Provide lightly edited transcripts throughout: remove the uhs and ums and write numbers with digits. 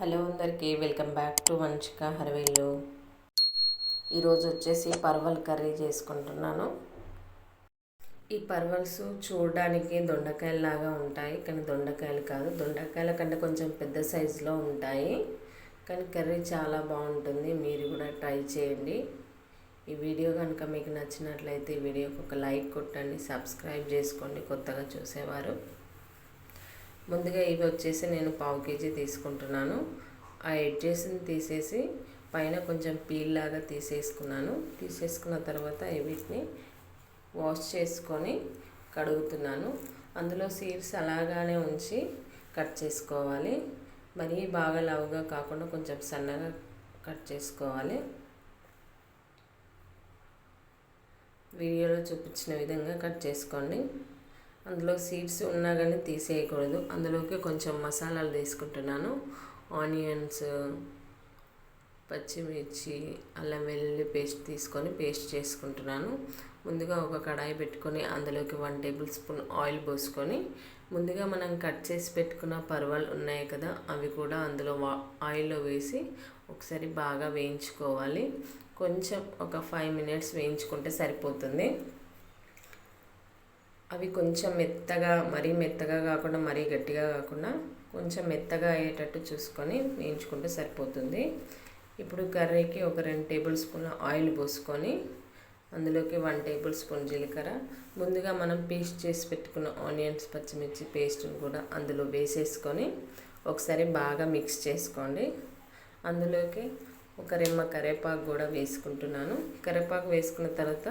Hello అందరికీ welcome back to వంచిక హర్వేలు. ఈరోజు వచ్చేసి పర్వల్ కర్రీ చేసుకుంటున్నాను. ఈ పర్వల్స్ చూడడానికి దొండకాయలాగా ఉంటాయి, కానీ దొండకాయలు కాదు. దొండకాయల కంటే కొంచెం పెద్ద సైజులో ఉంటాయి, కానీ కర్రీ చాలా బాగుంటుంది. మీరు కూడా ట్రై చేయండి. ఈ వీడియో కనుక మీకు నచ్చినట్లయితే ఈ వీడియోకి ఒక లైక్ కొట్టండి, సబ్స్క్రైబ్ చేసుకోండి కొత్తగా చూసేవారు. ముందుగా ఇవి వచ్చేసి నేను 1/2 kg తీసుకుంటున్నాను. ఆ ఎడ్జెస్ని తీసేసి పైన కొంచెం పీల్ లాగా తీసేసుకున్న తర్వాత వీటిని వాష్ చేసుకొని కడుగుతున్నాను. అందులో సీడ్స్ అలాగానే ఉంచి కట్ చేసుకోవాలి. మరీ బాగా లావుగా కాకుండా కొంచెం సన్నగా కట్ చేసుకోవాలి. వీడియోలో చూపించిన విధంగా కట్ చేసుకోండి. అందులో సీడ్స్ ఉన్నా కానీ తీసేయకూడదు. అందులోకి కొంచెం మసాలాలు తీసుకుంటున్నాను. ఆనియన్స్, పచ్చిమిర్చి, అల్లం వెల్లుల్లి పేస్ట్ తీసుకొని పేస్ట్ చేసుకుంటున్నాను. ముందుగా ఒక కడాయి పెట్టుకొని అందులోకి 1 టేబుల్ స్పూన్ ఆయిల్ పోసుకొని ముందుగా మనం కట్ చేసి పెట్టుకున్న పర్వాలు ఉన్నాయి కదా, అవి కూడా అందులో ఆయిల్లో వేసి ఒకసారి బాగా వేయించుకోవాలి. కొంచెం ఒక 5 minutes వేయించుకుంటే సరిపోతుంది. అవి కొంచెం మెత్తగా, మరీ మెత్తగా కాకుండా మరీ గట్టిగా కాకుండా కొంచెం మెత్తగా అయ్యేటట్టు చూసుకొని వేయించుకుంటే సరిపోతుంది. ఇప్పుడు కర్రీకి ఒక 2 టేబుల్ స్పూన్ల ఆయిల్ పోసుకొని అందులోకి 1 టేబుల్ స్పూన్ జీలకర్ర, ముందుగా మనం పేస్ట్ చేసి పెట్టుకున్న ఆనియన్స్, పచ్చిమిర్చి పేస్ట్ని కూడా అందులో వేసేసుకొని ఒకసారి బాగా మిక్స్ చేసుకోండి. అందులోకి ఒక రెమ్మ కరివేపాకు కూడా వేసుకుంటున్నాను. కరివేపాకు వేసుకున్న తర్వాత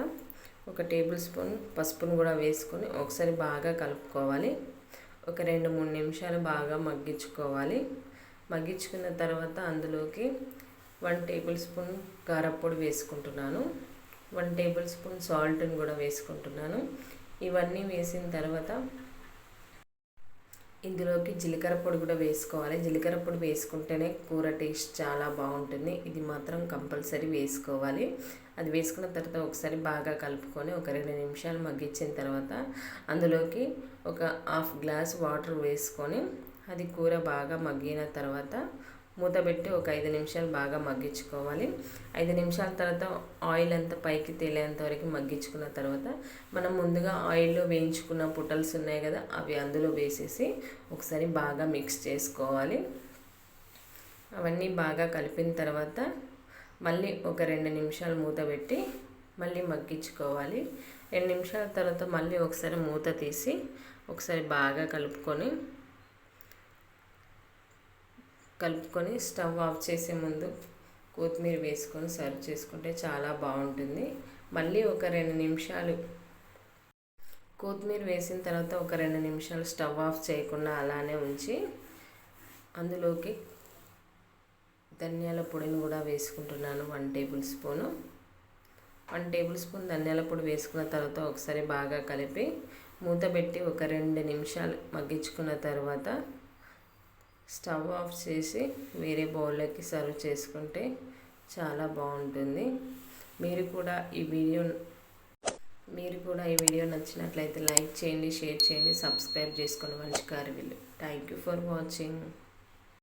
ఒక టేబుల్ స్పూన్ పసుపును కూడా వేసుకొని ఒకసారి బాగా కలుపుకోవాలి. ఒక 2-3 నిమిషాలు బాగా మగ్గించుకోవాలి. మగ్గించుకున్న తర్వాత అందులోకి 1 టేబుల్ స్పూన్ కారప్పొడి వేసుకుంటున్నాను. 1 టేబుల్ స్పూన్ సాల్ట్ని కూడా వేసుకుంటున్నాను. ఇవన్నీ వేసిన తర్వాత ఇందులోకి జీలకర్ర పొడి కూడా వేసుకోవాలి. జీలకర్ర పొడి వేసుకుంటేనే కూర టేస్ట్ చాలా బాగుంటుంది. ఇది మాత్రం కంపల్సరీ వేసుకోవాలి. అది వేసుకున్న తర్వాత ఒకసారి బాగా కలుపుకొని ఒక 2 నిమిషాలు మగ్గించిన తర్వాత అందులోకి ఒక 1/2 గ్లాస్ వాటర్ వేసుకొని అది కూర బాగా మగ్గిన తర్వాత మూత పెట్టి ఒక 5 నిమిషాలు బాగా మగ్గించుకోవాలి. 5 నిమిషాల తర్వాత ఆయిల్ అంతా పైకి తేలేంత వరకు మగ్గించుకున్న తర్వాత మనం ముందుగా ఆయిల్లో వేయించుకున్న పుటల్స్ ఉన్నాయి కదా, అవి అందులో వేసేసి ఒకసారి బాగా మిక్స్ చేసుకోవాలి. అవన్నీ బాగా కలిపిన తర్వాత మళ్ళీ ఒక 2 నిమిషాలు మూత పెట్టి మళ్ళీ మగ్గించుకోవాలి. 2 నిమిషాల తర్వాత మళ్ళీ ఒకసారి మూత తీసి ఒకసారి బాగా కలుపుకొని స్టవ్ ఆఫ్ చేసే ముందు కొత్తిమీర వేసుకొని సర్వ్ చేసుకుంటే చాలా బాగుంటుంది. మళ్ళీ ఒక 2 నిమిషాలు కొత్తిమీర వేసిన తర్వాత ఒక 2 నిమిషాలు స్టవ్ ఆఫ్ చేయకుండా అలానే ఉంచి అందులోకి ధనియాల పొడిని కూడా వేసుకుంటున్నాను. 1 టేబుల్ స్పూను. 1 టేబుల్ స్పూన్ ధనియాల పొడి వేసుకున్న తర్వాత ఒకసారి బాగా కలిపి మూత పెట్టి ఒక 2 నిమిషాలు మగ్గించుకున్న తర్వాత స్టవ్ ఆఫ్ చేసి వేరే బౌల్లోకి సర్వ్ చేసుకుంటే చాలా బాగుంటుంది. మీరు కూడా ఈ వీడియో నచ్చినట్లయితే లైక్ చేయండి, షేర్ చేయండి, సబ్స్క్రైబ్ చేసుకోండి వంచిక హర్వేలు. Thank you for watching.